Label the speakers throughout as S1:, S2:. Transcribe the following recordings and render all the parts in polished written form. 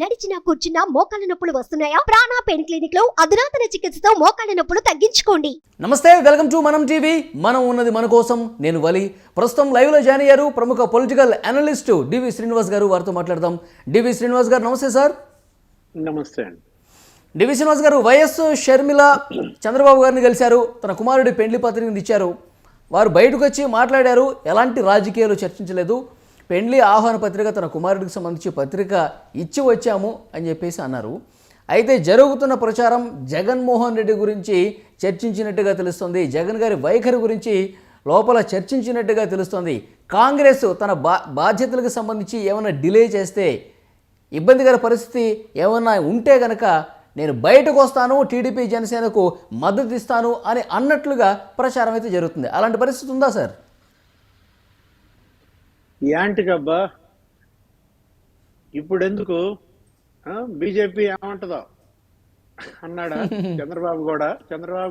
S1: నడిచినా కూర్చున్నా మోకాళ్ళ నొప్పులు వస్తున్నాయా? ప్రాణ పెయిన్ క్లినిక్ లో అధునాతన చికిత్సతో మోకాళ్ళ నొప్పులు తగ్గించుకోండి.
S2: నమస్తే, వెల్కమ్ టు మనం టీవీ. మనం ఉన్నది మన కోసం. నేను వలి. ప్రస్తుతం లైవ్ లో జాయిన్ అయ్యారు ప్రముఖ పొలిటికల్ అనలిస్ట్ డివి శ్రీనివాస్ గారు. వారితో మాట్లాడదాం. డివి శ్రీనివాస్ గారు నమస్తే సార్.
S3: నమస్తే అండి.
S2: డివి శ్రీనివాస్ గారు, వైఎస్ షర్మిల చంద్రబాబు గారిని కలిశారు. తన కుమారుడి పెండ్లి పత్రికను ఇచ్చారు. వారు బయటకు వచ్చి మాట్లాడారు. ఎలాంటి రాజకీయాలు చర్చించలేదు. పెండ్లి ఆహ్వాన పత్రిక తన కుమారుడికి సంబంధించి పత్రిక ఇచ్చి వచ్చాము అని చెప్పేసి అన్నారు. అయితే జరుగుతున్న ప్రచారం జగన్మోహన్ రెడ్డి గురించి చర్చించినట్టుగా తెలుస్తుంది. జగన్ గారి వైఖరి గురించి లోపల చర్చించినట్టుగా తెలుస్తుంది. కాంగ్రెస్ తన బాధ్యతలకు సంబంధించి ఏమైనా డిలే చేస్తే, ఇబ్బందికర పరిస్థితి ఏమన్నా ఉంటే కనుక నేను బయటకు వస్తాను, టీడీపీ జనసేనకు మద్దతు ఇస్తాను అని అన్నట్లుగా ప్రచారం అయితే జరుగుతుంది. అలాంటి పరిస్థితి ఉందా సార్?
S3: యాంటికబ్బా ఇప్పుడు ఎందుకు బీజేపీ ఏమంటుందో అన్నాడా చంద్రబాబు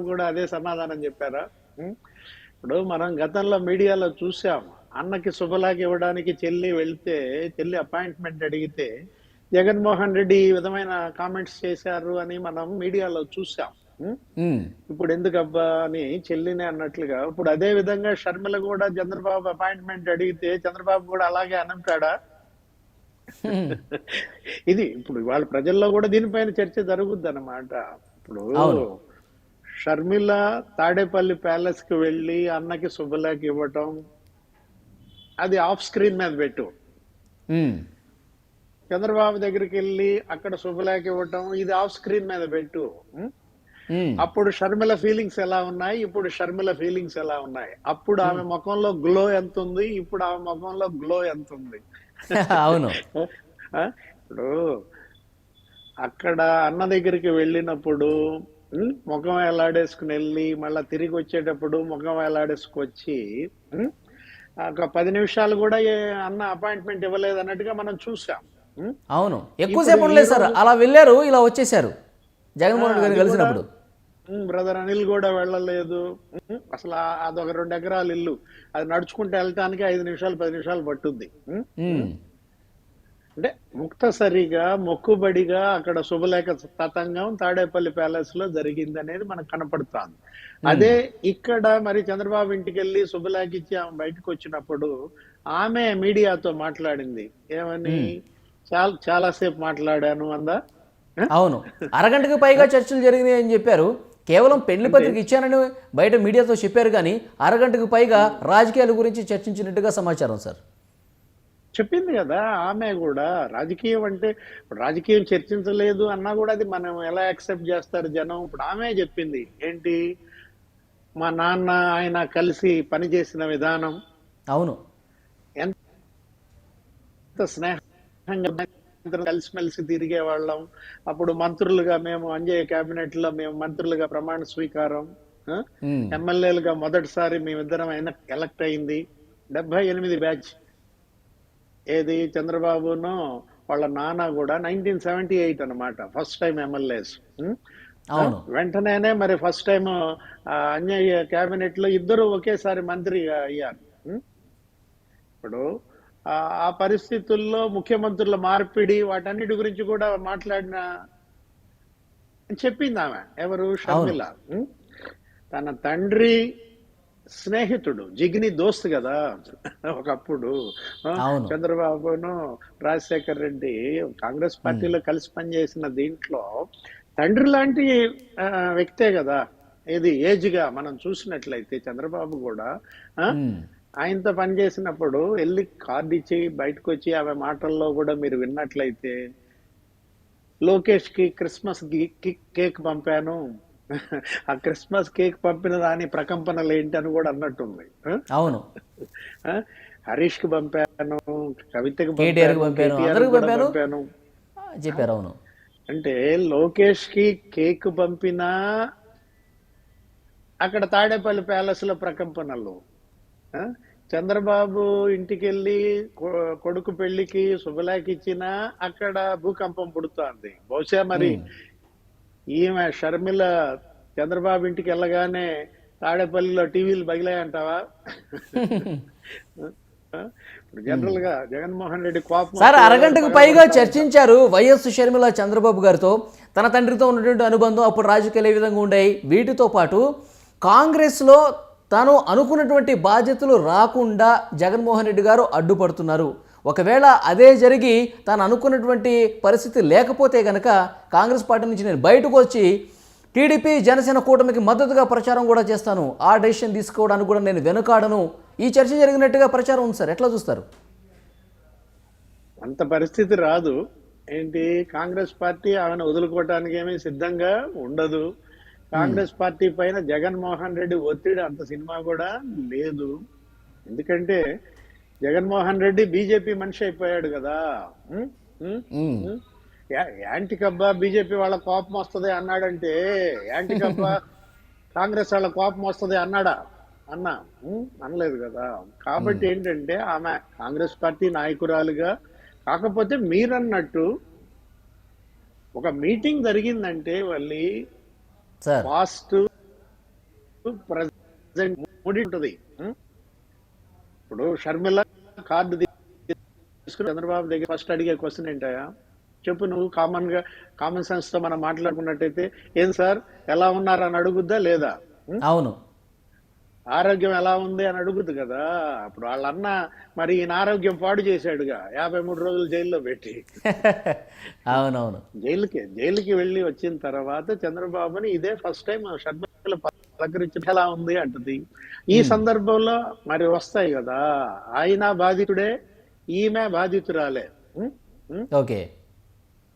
S3: కూడా అదే సమాధానం చెప్పారా? ఇప్పుడు మనం గతంలో మీడియాలో చూసాం. అన్నకి శుభలాకి ఇవ్వడానికి చెల్లి అపాయింట్మెంట్ అడిగితే జగన్మోహన్ రెడ్డి ఈ విధమైన కామెంట్స్ చేశారు అని మనం మీడియాలో చూసాం. ఇప్పుడు ఎందుకబ్బా అని చెల్లినే అన్నట్లుగా ఇప్పుడు అదే విధంగా షర్మిల కూడా చంద్రబాబు అపాయింట్మెంట్ అడిగితే చంద్రబాబు కూడా అలాగే అనంటాడా? ఇది ఇప్పుడు వాళ్ళ ప్రజల్లో కూడా దీనిపైన చర్చ జరుగుద్ది అన్నమాట. ఇప్పుడు షర్మిల తాడేపల్లి ప్యాలెస్ కి వెళ్ళి అన్నకి శుభలేఖ ఇవ్వటం అది ఆఫ్ స్క్రీన్ మీద పెట్టు. చంద్రబాబు దగ్గరికి వెళ్ళి అక్కడ శుభలేఖ ఇవ్వటం ఇది ఆఫ్ స్క్రీన్ మీద పెట్టు. అప్పుడు షర్మిల ఫీలింగ్స్ ఎలా ఉన్నాయి, ఇప్పుడు షర్మిల ఫీలింగ్స్ ఎలా ఉన్నాయి, అప్పుడు ఆమె ముఖంలో గ్లో ఎంత ఉంది, ఇప్పుడు ఆమె ముఖంలో గ్లో ఎంత ఉంది.
S2: అవును.
S3: ఇప్పుడు అక్కడ అన్న దగ్గరికి వెళ్ళినప్పుడు ముఖం ఎలాడేసుకుని వెళ్ళి మళ్ళా తిరిగి వచ్చేటప్పుడు ముఖం ఎలాడేసుకొచ్చి ఒక 10 నిమిషాలు కూడా అన్న అపాయింట్మెంట్ ఇవ్వలేదు అన్నట్టుగా మనం చూసాం.
S2: అవును, ఎక్కువసేపు ఉండలేదు సార్. అలా వెళ్ళారు, ఇలా వచ్చేసారు జగన్మోహన్ రెడ్డి గారిని కలిసినప్పుడు.
S3: బ్రదర్ అనిల్ కూడా వెళ్ళలేదు. అసలు అదొక 2 ఎకరాల ఇల్లు, అది నడుచుకుంటూ వెళ్ళటానికి 5 నిమిషాలు 10 నిమిషాలు పట్టుద్ది. అంటే ముక్తసరిగా మొక్కుబడిగా అక్కడ శుభలేఖ తతంగం తాడేపల్లి ప్యాలెస్ లో జరిగింది అనేది మనకు కనపడుతుంది. అదే ఇక్కడ మరి చంద్రబాబు ఇంటికి వెళ్ళి శుభలేఖ ఇచ్చి ఆమె బయటకు వచ్చినప్పుడు ఆమె మీడియాతో మాట్లాడింది. ఏమని? చాలాసేపు మాట్లాడాను అందా?
S2: అవును, అరగంటకు పైగా చర్చలు జరిగినాయి అని చెప్పారు. కేవలం పెళ్లి పత్రిక ఇచ్చానని బయట మీడియాతో చెప్పారు, కానీ అరగంటకు పైగా రాజకీయాల గురించి చర్చించినట్టుగా సమాచారం సార్.
S3: చెప్పింది కదా ఆమె కూడా. రాజకీయం అంటే రాజకీయం చర్చించలేదు అన్నా కూడా అది మనం ఎలా యాక్సెప్ట్ చేస్తారు జనం? ఇప్పుడు ఆమె చెప్పింది ఏంటి, మా నాన్న ఆయన కలిసి పనిచేసిన విధానం.
S2: అవును,
S3: ఎంత స్నేహంగా కలిసిమెలిసి తిరిగే వాళ్ళం. అప్పుడు మంత్రులుగా మేము అంజయ్య క్యాబినెట్ లో మేము మంత్రులుగా ప్రమాణ స్వీకారం, ఎమ్మెల్యేలుగా మొదటిసారి మేమిద్దరం ఎలక్ట్ అయింది. 78 బ్యాచ్. ఏది చంద్రబాబును వాళ్ళ నాన్న కూడా 1978 అన్నమాట ఫస్ట్ టైం ఎమ్మెల్యేస్. వెంటనే మరి ఫస్ట్ టైం అంజయ్య క్యాబినెట్ లో ఇద్దరు ఒకేసారి మంత్రిగా అయ్యారు. ఇప్పుడు ఆ పరిస్థితుల్లో ముఖ్యమంత్రుల మార్పిడి వాటన్నిటి గురించి కూడా మాట్లాడిన చెప్పింది ఆమె. ఎవరు? షర్మిల. తన తండ్రి స్నేహితుడు, జిగ్ని దోస్త్ కదా ఒకప్పుడు. చంద్రబాబును రాజశేఖర్ రెడ్డి కాంగ్రెస్ పార్టీలో కలిసి పనిచేసిన దీంట్లో తండ్రి లాంటి వ్యక్తే కదా. ఇది ఏజ్ గా మనం చూసినట్లయితే చంద్రబాబు కూడా ఆయనతో పనిచేసినప్పుడు వెళ్ళి కార్డు ఇచ్చి బయటకు వచ్చి ఆమె మాటల్లో కూడా మీరు విన్నట్లయితే లోకేష్ కి క్రిస్మస్ కేక్ పంపాను, ఆ క్రిస్మస్ కేక్ పంపిన దాని ప్రకంపనలు ఏంటి అని కూడా అన్నట్టుంది.
S2: అవును,
S3: హరీష్ కి పంపాను, కవితకి
S2: పంపాను చెప్పారు. అవును,
S3: అంటే లోకేష్ కి కేక్ పంపినా అక్కడ తాడేపల్లి ప్యాలెస్ లో ప్రకంపనలు. చంద్రబాబు ఇంటికి వెళ్ళి కొడుకు పెళ్లికి శుభలేఖ ఇచ్చినా అక్కడ భూకంపం పుడుతోంది. బహుశా మరి ఈమె షర్మిల చంద్రబాబు ఇంటికి వెళ్ళగానే తాడేపల్లిలో టీవీలు బగిలాయంటావా? ఇప్పుడు జనరల్ గా జగన్మోహన్ రెడ్డి కోపం
S2: సార్
S3: వస్తే
S2: అరగంటకు పైగా చర్చించారు వైఎస్ షర్మిల చంద్రబాబు గారితో. తన తండ్రితో ఉన్నటువంటి అనుబంధం, అప్పుడు రాజకీయాలు ఏ విధంగా ఉండేవి, వీటితో పాటు కాంగ్రెస్లో తాను అనుకున్నటువంటి బాధ్యతలు రాకుండా జగన్మోహన్ రెడ్డి గారు అడ్డుపడుతున్నారు. ఒకవేళ అదే జరిగి తాను అనుకున్నటువంటి పరిస్థితి లేకపోతే గనక కాంగ్రెస్ పార్టీ నుంచి నేను బయటకు వచ్చి టీడీపీ జనసేన కూటమికి మద్దతుగా ప్రచారం కూడా చేస్తాను, ఆ డెసిషన్ తీసుకోవడానికి కూడా నేను వెనుకాడను, ఈ చర్చ జరిగినట్టుగా ప్రచారం ఉంది సార్. ఎట్లా చూస్తారు?
S3: అంత పరిస్థితి రాదు. ఏంటి, కాంగ్రెస్ పార్టీ ఆమెను వదులుకోవటానికి ఏమీ సిద్ధంగా ఉండదు. కాంగ్రెస్ పార్టీ పైన జగన్మోహన్ రెడ్డి ఒత్తిడి అంత సినిమా కూడా లేదు. ఎందుకంటే జగన్మోహన్ రెడ్డి బీజేపీ మనిషి అయిపోయాడు కదా. యాంటికబ్బా బీజేపీ వాళ్ళ కోపం వస్తుంది అన్నాడంటే, యాంటికబ్బా కాంగ్రెస్ వాళ్ళ కోపం వస్తుంది అన్నాడా? అనలేదు కదా. కాబట్టి ఏంటంటే ఆమె కాంగ్రెస్ పార్టీ నాయకురాలుగా, కాకపోతే మీరన్నట్టు ఒక మీటింగ్ జరిగిందంటే మళ్ళీ పాస్ట్ ప్రజెంట్ మూడి ఉంటుంది. ఇప్పుడు షర్మిల కార్డు తీసుకుని చంద్రబాబు దగ్గర ఫస్ట్ అడిగే క్వశ్చన్ ఏంటయా చెప్పు, నువ్వు కామన్ సెన్స్ తో మనం మాట్లాడుకున్నట్టయితే, ఏం సార్ ఎలా ఉన్నారు అని అడుగుద్దా లేదా?
S2: అవును.
S3: ఆరోగ్యం ఎలా ఉంది అని అడుగుద్దు కదా. అప్పుడు వాళ్ళన్న మరి ఈయన ఆరోగ్యం పాడు చేశాడుగా 53 రోజులు జైల్లో పెట్టి.
S2: అవునవును.
S3: జైలుకి వెళ్ళి వచ్చిన తర్వాత చంద్రబాబుని ఇదే ఫస్ట్ టైం షర్మిల పలకరించి ఎలా ఉంది అంటది. ఈ సందర్భంలో మరి వస్తాయి కదా, ఆయన బాధితుడే, ఈమె బాధితురాలే.
S2: ఓకే,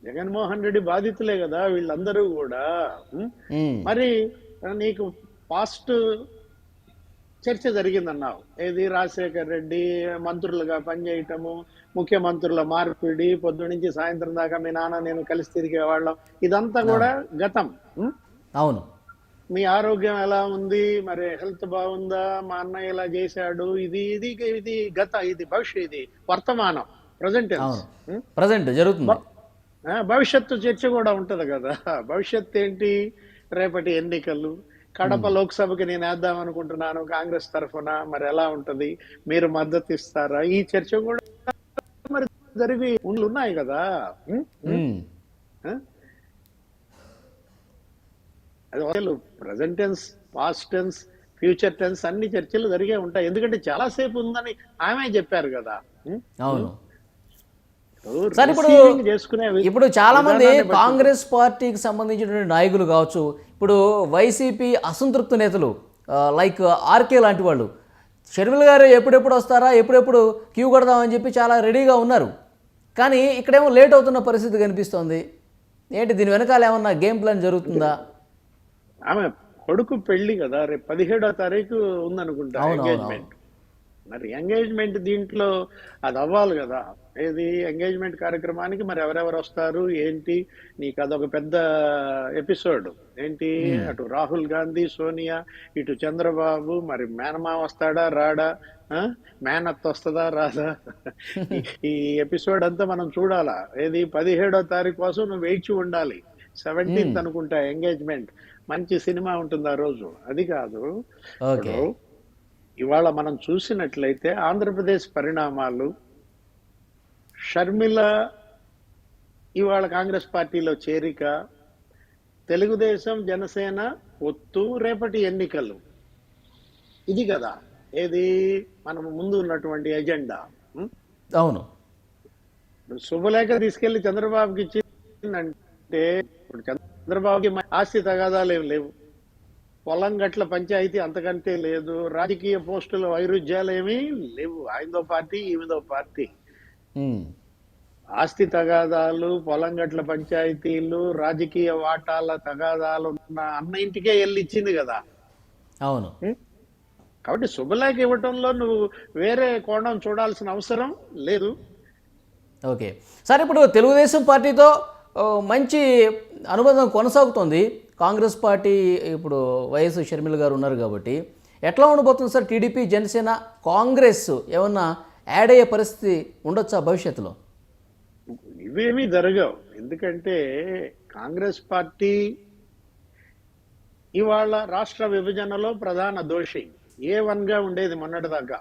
S3: జగన్మోహన్ రెడ్డి బాధితులే కదా వీళ్ళందరూ కూడా. మరి నీకు పాస్ట్ చర్చ జరిగిందన్నావు, ఏది రాజశేఖర్ రెడ్డి మంత్రులుగా పనిచేయటము, ముఖ్యమంత్రుల మార్పిడి, పొద్దు నుంచి సాయంత్రం దాకా మీ నాన్న నేను కలిసి తిరిగేవాళ్ళం, ఇదంతా కూడా గతం.
S2: అవును.
S3: మీ ఆరోగ్యం ఎలా ఉంది, మరి హెల్త్ బాగుందా, మా అన్నయ్య ఇలా చేశాడు, ఇది ఇది ఇది గత, ఇది భవిష్యత్, ఇది వర్తమానం, ప్రజెంట్
S2: జరుగుతుంది.
S3: భవిష్యత్తు చర్చ కూడా ఉంటది కదా. భవిష్యత్తు ఏంటి, రేపటి ఎన్నికలు, కడప లోక్సభకి నేను వేద్దాం అనుకుంటున్నాను కాంగ్రెస్ తరఫున, మరి ఎలా ఉంటది, మీరు మద్దతు ఇస్తారా, ఈ చర్చ కూడా మరి జరిగి ఉన్నాయి కదా. అది present tense, past tense, future tense అన్ని చర్చలు జరిగే ఉంటాయి. ఎందుకంటే చాలా సేపు ఉందని ఆమె చెప్పారు కదా.
S2: అవును సార్. ఇప్పుడు చాలా మంది కాంగ్రెస్ పార్టీకి సంబంధించినటువంటి నాయకులు కావచ్చు, ఇప్పుడు వైసీపీ అసంతృప్త నేతలు లైక్ ఆర్కే లాంటి వాళ్ళు, షర్మిల గారు ఎప్పుడెప్పుడు వస్తారా, ఎప్పుడెప్పుడు క్యూ కొడదామని చెప్పి చాలా రెడీగా ఉన్నారు. కానీ ఇక్కడేమో లేట్ అవుతున్న పరిస్థితి కనిపిస్తోంది. ఏంటి, దీని వెనకాల ఏమన్నా గేమ్ ప్లాన్ జరుగుతుందా?
S3: ఆమె కొడుకు పెళ్లి కదా, రేపు 17వ తారీఖు ఉందనుకుంటా ఎంగేజ్మెంట్. మరి ఎంగేజ్మెంట్ దీంట్లో అది అవ్వాలి కదా. ఏది ఎంగేజ్మెంట్ కార్యక్రమానికి మరి ఎవరెవరు వస్తారు ఏంటి, నీకు అదొక పెద్ద ఎపిసోడ్. ఏంటి, అటు రాహుల్ గాంధీ, సోనియా, ఇటు చంద్రబాబు, మరి మేనమా వస్తాడా రాడా, మేనత్ వస్తుందా రాదా, ఈ ఎపిసోడ్ అంతా మనం చూడాలా. ఏది 17వ తారీఖు కోసం నువ్వు వేచి ఉండాలి. 17th అనుకుంటా ఎంగేజ్మెంట్. మంచి సినిమా ఉంటుంది ఆ రోజు. అది కాదు, ఇవాళ మనం చూసినట్లయితే ఆంధ్రప్రదేశ్ పరిణామాలు, షర్మిల ఇవాళ కాంగ్రెస్ పార్టీలో చేరిక, తెలుగుదేశం జనసేన పొత్తు, రేపటి ఎన్నికలు, ఇది కదా ఏది మనం ముందు ఉన్నటువంటి ఎజెండా.
S2: అవును.
S3: శుభలేఖ తీసుకెళ్లి చంద్రబాబుకి ఇచ్చిందంటే, ఇప్పుడు చంద్రబాబుకి ఆస్తి తగాదాలు ఏం లేవు, పొలం గట్ల పంచాయతీ అంతకంటే లేదు, రాజకీయ పోస్టుల వైరుధ్యాలు ఏమీ లేవు, ఆయనదో పార్టీ ఈమెదో పార్టీ. ఆస్తి తగాదాలు, పొలం గట్ల పంచాయతీలు, రాజకీయ వాటాల తగాదాలు ఉన్న అన్న ఇంటికే వెళ్ళి ఇచ్చింది కదా.
S2: అవును.
S3: కాబట్టి శుభలేఖ ఇవ్వటంలో నువ్వు వేరే కోణం చూడాల్సిన అవసరం లేదు.
S2: ఓకే సార్, ఇప్పుడు తెలుగుదేశం పార్టీతో మంచి అనుబంధం కొనసాగుతోంది. కాంగ్రెస్ పార్టీ ఇప్పుడు వైఎస్ షర్మిల గారు ఉన్నారు కాబట్టి ఎట్లా ఉండబోతుంది సార్? టీడీపీ జనసేన కాంగ్రెస్ ఏమన్నా యాడ్ అయ్యే పరిస్థితి ఉండొచ్చా భవిష్యత్తులో?
S3: ఇవేమీ జరగవు. ఎందుకంటే కాంగ్రెస్ పార్టీ ఇవాళ రాష్ట్ర విభజనలో ప్రధాన దోషి. A1 గా ఉండేది మొన్నటిదాకా.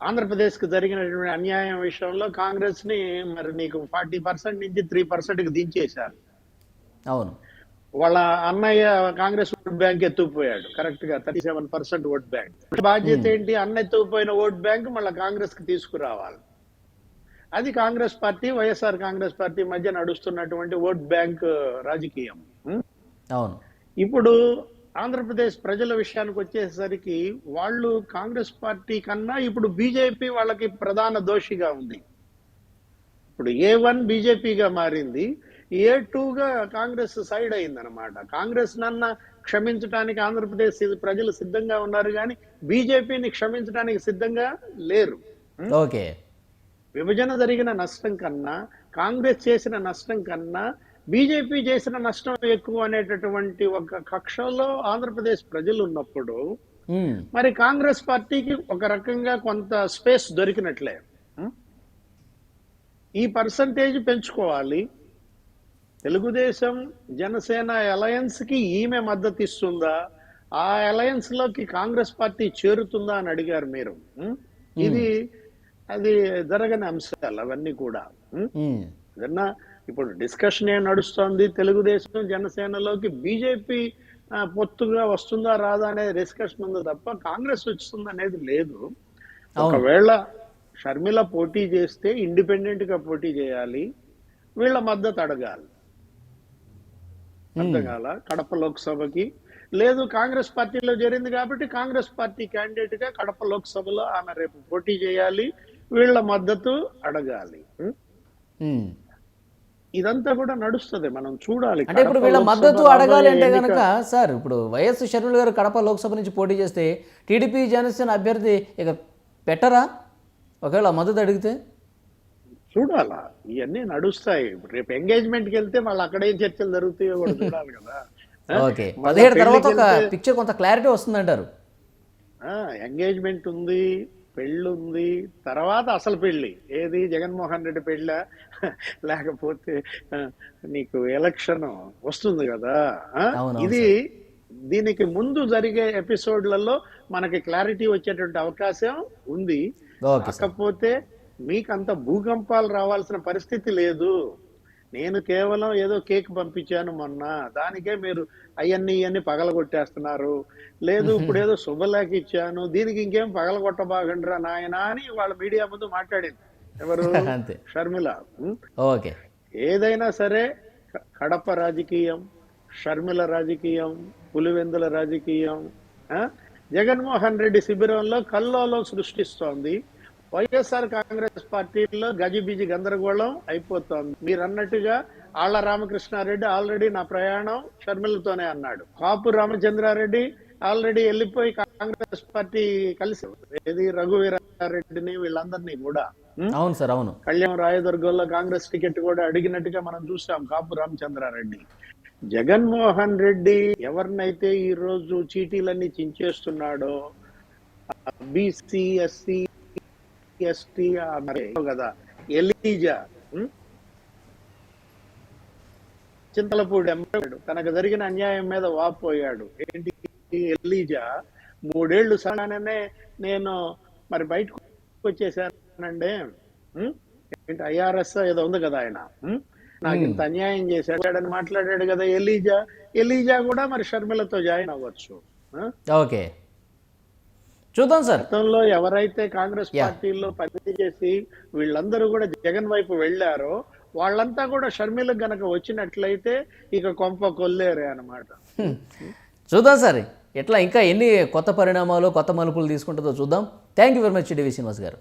S3: ఆంధ్రప్రదేశ్కి జరిగినటువంటి అన్యాయం విషయంలో కాంగ్రెస్ ని మరి నీకు 40% నుంచి 3%కి దించేశారు.
S2: అవును.
S3: వాళ్ళ అన్నయ్య కాంగ్రెస్ ఓట్ బ్యాంక్ ఎత్తుకుపోయాడు, కరెక్ట్ గా 37% ఓట్ బ్యాంక్. బాధ్యత ఏంటి? అన్న ఎత్తుకుపోయిన ఓట్ బ్యాంక్ మళ్ళీ కాంగ్రెస్ కి తీసుకురావాలి. అది కాంగ్రెస్ పార్టీ, వైఎస్ఆర్ కాంగ్రెస్ పార్టీ మధ్య నడుస్తున్నటువంటి ఓట్ బ్యాంక్ రాజకీయం.
S2: అవును.
S3: ఇప్పుడు ఆంధ్రప్రదేశ్ ప్రజల విషయానికి వచ్చేసరికి వాళ్ళు కాంగ్రెస్ పార్టీ కన్నా ఇప్పుడు బీజేపీ వాళ్ళకి ప్రధాన దోషిగా ఉంది. ఇప్పుడు A1 బీజేపీగా మారింది, A2గా కాంగ్రెస్ సైడ్ అయిందనమాట. కాంగ్రెస్ నన్న క్షమించడానికి ఆంధ్రప్రదేశ్ ప్రజలు సిద్ధంగా ఉన్నారు, కానీ బీజేపీని క్షమించడానికి సిద్ధంగా లేరు.
S2: ఓకే.
S3: విభజన జరిగిన నష్టం కన్నా, కాంగ్రెస్ చేసిన నష్టం కన్నా బీజేపీ చేసిన నష్టం ఎక్కువ అనేటటువంటి ఒక కక్షలో ఆంధ్రప్రదేశ్ ప్రజలు ఉన్నప్పుడు మరి కాంగ్రెస్ పార్టీకి ఒక రకంగా కొంత స్పేస్ దొరికినట్లే. ఈ పర్సంటేజ్ పెంచుకోవాలి. తెలుగుదేశం జనసేన అలయన్స్ కి ఈమె మద్దతు ఇస్తుందా, ఆ అలయన్స్ లోకి కాంగ్రెస్ పార్టీ చేరుతుందా అని అడిగారు మీరు. అది జరగని అంశాలు అవన్నీ కూడా. ఏదన్నా ఇప్పుడు డిస్కషన్ ఏం నడుస్తోంది, తెలుగుదేశం జనసేనలోకి బీజేపీ పొత్తుగా వస్తుందా రాదా అనే డిస్కషన్ ఉంది తప్ప కాంగ్రెస్ వస్తుంది అనేది లేదు. ఒకవేళ షర్మిల పోటీ చేస్తే ఇండిపెండెంట్ గా పోటీ చేయాలి, వీళ్ళ మద్దతు అడగాలి. అర్థకాల కడప లోక్సభకి లేదు, కాంగ్రెస్ పార్టీలో చేరింది కాబట్టి కాంగ్రెస్ పార్టీ క్యాండిడేట్ గా కడప లోక్సభలో ఆమె రేపు పోటీ చేయాలి, వీళ్ళ మద్దతు అడగాలి. ఇదంతా కూడా నడుస్తుంది, మనం చూడాలి.
S2: అంటే ఇప్పుడు వీళ్ళ మద్దతు అడగాలి అంటే కనుక సార్, ఇప్పుడు వైఎస్ షర్మిల గారు కడప లోక్సభ నుంచి పోటీ చేస్తే టీడీపీ జనసేన అభ్యర్థి ఇక పెట్టరా ఒకవేళ మద్దతు అడిగితే?
S3: చూడాలా, ఇవన్నీ నడుస్తాయి. రేపు ఎంగేజ్మెంట్కి వెళ్తే వాళ్ళు అక్కడేం చర్చలు జరుగుతాయో కూడా చూడాలి కదా.
S2: ఓకే, 17 తర్వాత ఒక పిక్చర్ కొంత క్లారిటీ వస్తుందంటారు.
S3: ఎంగేజ్మెంట్ ఉంది, పెళ్ళి ఉంది, తర్వాత అసలు పెళ్లి ఏది? జగన్మోహన్ రెడ్డి పెళ్ళ లేకపోతే నీకు ఎలక్షన్ వస్తుంది కదా. ఇది దీనికి ముందు జరిగే ఎపిసోడ్లలో మనకి క్లారిటీ వచ్చేటువంటి అవకాశం ఉంది. కాకపోతే మీకంత భూకంపాలు రావాల్సిన పరిస్థితి లేదు. నేను కేవలం ఏదో కేక్ పంపించాను మొన్న, దానికే మీరు ఇవన్నీ పగలగొట్టేస్తున్నారు. లేదు ఇప్పుడు ఏదో శుభలేఖ ఇచ్చాను, దీనికి ఇంకేం పగలగొట్టబాగండ్రా నాయన అని వాళ్ళ మీడియా ముందు మాట్లాడింది. ఎవరు? షర్మిల.
S2: ఓకే,
S3: ఏదైనా సరే కడప రాజకీయం, షర్మిల రాజకీయం, పులివెందుల రాజకీయం జగన్మోహన్ రెడ్డి శిబిరంలో కల్లోలం సృష్టిస్తోంది. వైఎస్ఆర్ కాంగ్రెస్ పార్టీలో గజిబిజి గందరగోళం అయిపోతోంది. మీరు అన్నట్టుగా ఆళ్ల రామకృష్ణారెడ్డి ఆల్రెడీ నా ప్రయాణం షర్మిలతోనే అన్నాడు. కాపు రామచంద్రారెడ్డి ఆల్రెడీ వెళ్ళిపోయి కాంగ్రెస్ పార్టీ కలిసి ఏది రఘువీరారెడ్డిని వీళ్ళందరినీ కూడా.
S2: అవును సార్, అవును.
S3: కళ్యాణ్ రాయదుర్గంలో కాంగ్రెస్ టికెట్ కూడా అడిగినట్టుగా మనం చూసాం కాపు రామచంద్రారెడ్డి. జగన్మోహన్ రెడ్డి ఎవరినైతే ఈ రోజు చీటీలన్నీ చించేస్తున్నాడో, బీసీ ఎస్సీ ఎస్టీ కదా, ఎలీజా చింతలపూడి ఎమ్మెల్యే తనకు జరిగిన అన్యాయం మీద వాపోయాడు. ఏంటి? ఎలీజా 3 ఏళ్లు సగానే నేను మరి బయటకు వచ్చేసానండి, ఏంటి IRS ఏదో ఉంది కదా, ఆయన నాకు ఇంత అన్యాయం చేశాడని మాట్లాడాడు కదా ఎలీజా కూడా మరి షర్మిలతో జాయిన్ అవ్వచ్చు.
S2: ఓకే, చూద్దాం సార్.
S3: గతంలో ఎవరైతే కాంగ్రెస్ పార్టీలో పనిచేసి వీళ్ళందరూ కూడా జగన్ వైపు వెళ్ళారో వాళ్ళంతా కూడా షర్మిలకు గనక వచ్చినట్లయితే ఇక కొంప కొల్లేరే అన్నమాట.
S2: చూద్దాం సార్, ఎట్లా ఇంకా ఎన్ని కొత్త పరిణామాలు కొత్త మలుపులు తీసుకుంటుందో చూద్దాం. థ్యాంక్ యూ వెరీ మచ్ డివి శ్రీనివాస్ గారు.